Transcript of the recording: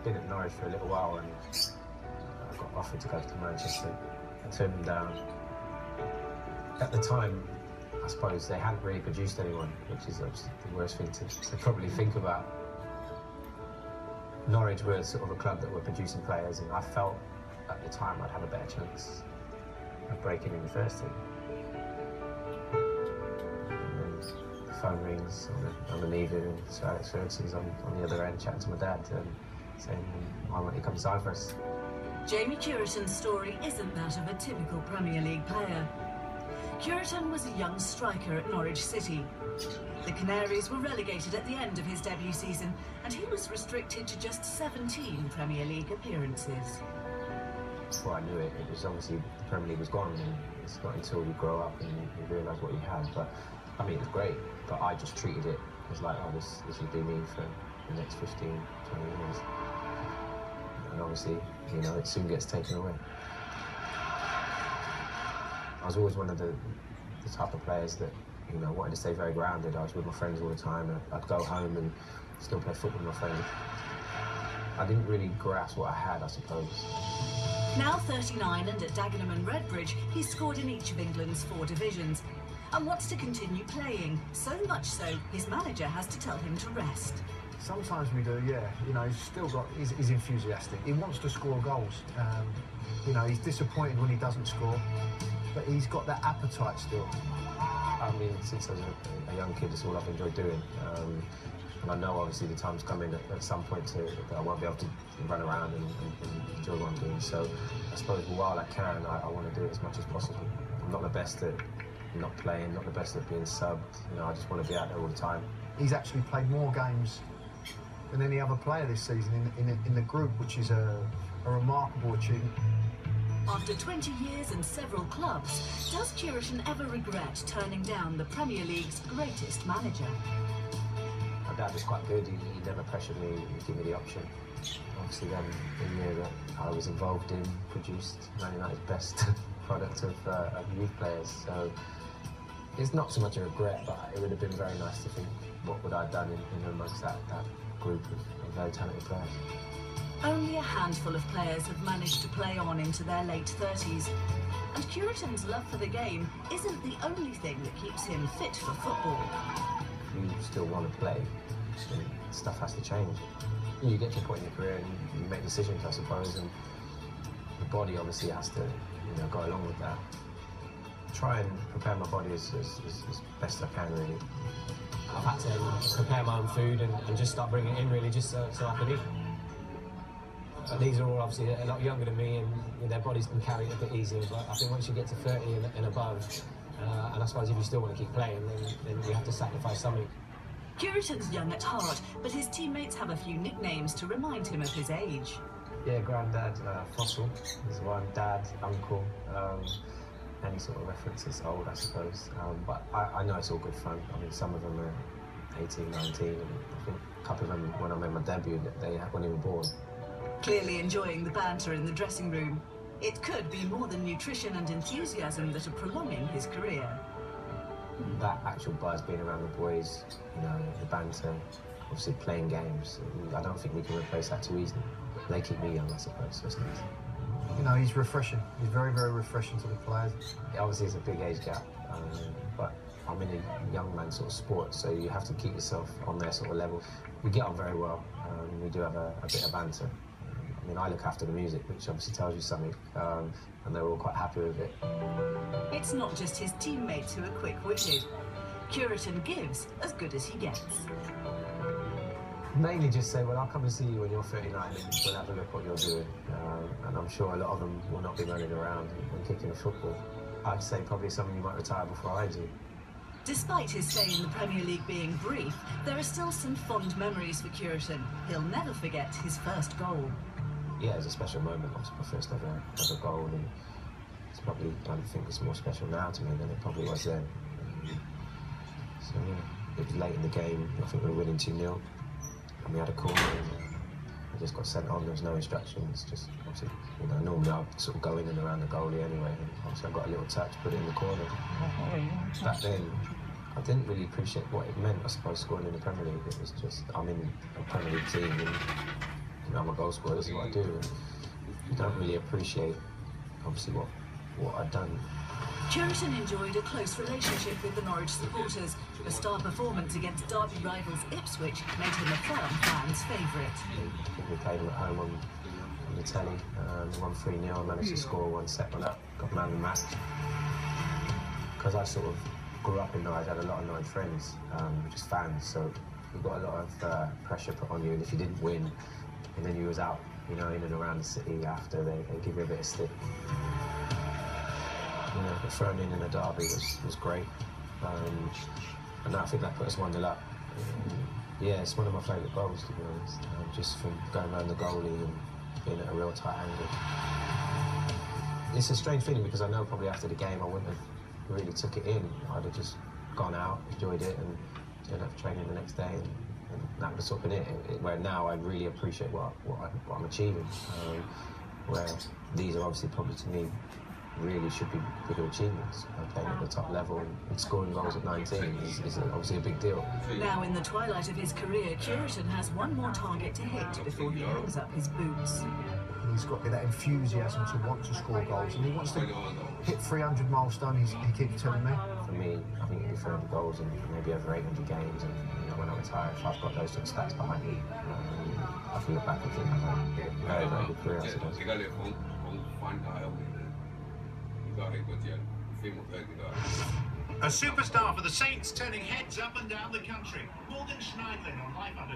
been at Norwich for a little while, and I got offered to go to Manchester. I turned them down. At the time, I suppose they hadn't really produced anyone, which is the worst thing to probably think about. Norwich were sort of a club that were producing players, and I felt at the time I'd have a better chance of breaking in the first team. And then the phone rings on an evening, and Sir Alex Ferguson's on the other end chatting to my dad, saying, "Why won't you come sign for us?" Jamie Cureton's story isn't that of a typical Premier League player. Cureton was a young striker at Norwich City. The Canaries were relegated at the end of his debut season, and he was restricted to just 17 Premier League appearances. Before I knew it, it was obviously the Premier League was gone, and it's not until you grow up and you realise what you have. But I mean, it was great, but I just treated it as like, oh, this would be me for the next 15, 20 years. And obviously, you know, it soon gets taken away. I was always one of the type of players that, you know, wanted to stay very grounded. I was with my friends all the time. I'd go home and still play football with my friends. I didn't really grasp what I had, I suppose. Now 39 and at Dagenham and Redbridge, he's scored in each of England's 4 divisions and wants to continue playing, so much so his manager has to tell him to rest. Sometimes we do, yeah. You know, he's enthusiastic. He wants to score goals. You know, he's disappointed when he doesn't score, but he's got that appetite still. I mean, since I was a young kid, it's all I've enjoyed doing. And I know, obviously, the time's coming at some point that I won't be able to run around and enjoy what I'm doing. So I suppose while I can, I want to do it as much as possible. I'm not the best at not playing, not the best at being subbed. You know, I just want to be out there all the time. He's actually played more games than any other player this season in the group, which is a remarkable achievement. After 20 years and several clubs, does Cureton ever regret turning down the Premier League's greatest manager? My dad was quite good. He never pressured me. He gave me the option. Obviously, then the year that I was involved in produced Man United's best product of youth players. So it's not so much a regret, but it would have been very nice to think what would I have done in amongst that group of very talented players. Only a handful of players have managed to play on into their late 30s. And Cureton's love for the game isn't the only thing that keeps him fit for football. If you still want to play, then stuff has to change. You get to a point in your career and you make decisions, I suppose, and the body obviously has to, you know, go along with that. Try and prepare my body as best I can, really. I've had to prepare my own food and just start bringing it in, really, just so I can eat. But these are all obviously a lot younger than me, and their bodies can carry it a bit easier. But I think once you get to 30 and above, and I suppose if you still want to keep playing, then you have to sacrifice something. Cureton's young at heart, but his teammates have a few nicknames to remind him of his age. Yeah, Granddad, Fossil is one, Dad, Uncle, any sort of reference is old, I suppose. But I know it's all good fun. I mean, some of them are 18, 19, and I think a couple of them, when I made my debut, they when they were born. Clearly enjoying the banter in the dressing room. It could be more than nutrition and enthusiasm that are prolonging his career. That actual buzz, being around the boys, you know, the banter, obviously playing games, I don't think we can replace that too easily. They keep me young, I suppose, so it's nice. You know, he's refreshing. He's very, very refreshing to the players. Obviously, it's a big age gap, but I'm in a young man sort of sport, so you have to keep yourself on their sort of level. We get on very well. We do have a bit of banter. I mean, I look after the music, which obviously tells you something, and they're all quite happy with it. It's not just his teammates who are quick-witted. Cureton gives as good as he gets. Mainly just say, well, I'll come and see you when you're 39 and we'll have a look what you're doing. And I'm sure a lot of them will not be running around and kicking a football. I'd say probably some of you might retire before I do. Despite his stay in the Premier League being brief, there are still some fond memories for Cureton. He'll never forget his first goal. Yeah, it's a special moment. Obviously, my first ever goal, and it's probably, I think it's more special now to me than it probably was then. So yeah, it was late in the game. I think we were winning 2-0, and we had a corner, and I just got sent on. There was no instructions. Just obviously, you know, normally I'd sort of go in and around the goalie anyway. And obviously, I got a little touch, put it in the corner. Back then, I didn't really appreciate what it meant, I suppose, scoring in the Premier League. It was just, I'm in a Premier League team, and you know, I'm a goal scorer, this is what I do. And you don't really appreciate, obviously, what I'd done. Cureton enjoyed a close relationship with the Norwich supporters. A star performance against derby rivals Ipswich made him a firm fans' favourite. I think we played him at home on the telly. We won 3-0, I managed to score one, set one up, got man of the match. Because I sort of grew up in Norwich, I had a lot of Norwich friends, just fans, so you got a lot of pressure put on you, and if you didn't win, and then you was out, you know, in and around the city after, they give you a bit of stick. You know, but thrown in a derby was great, and I think that put us 1-0 up. Yeah, it's one of my favourite goals, to be honest, just from going around the goalie and being at a real tight angle. It's a strange feeling because I know probably after the game I wouldn't have really took it in. I'd have just gone out, enjoyed it, and turned up for training the next day, and that would have sort of been it. Where now I really appreciate what I'm achieving. Where these are obviously probably to me really should be bigger achievements. Playing at the top level and scoring goals at 19 is obviously a big deal. Now in the twilight of his career, Cureton has one more target to hit before he hangs up his boots. He's got that enthusiasm to want to score goals, and he wants to hit 300 milestone. He keeps telling me. For me, I think it'll be 300 goals and maybe over 800 games. And you know, when I retire, if I've got those sort of stats behind me, I can look back and think I've had a very, very good career, I suppose. A superstar for the Saints turning heads up and down the country. Morgan Schneidlin on Life Under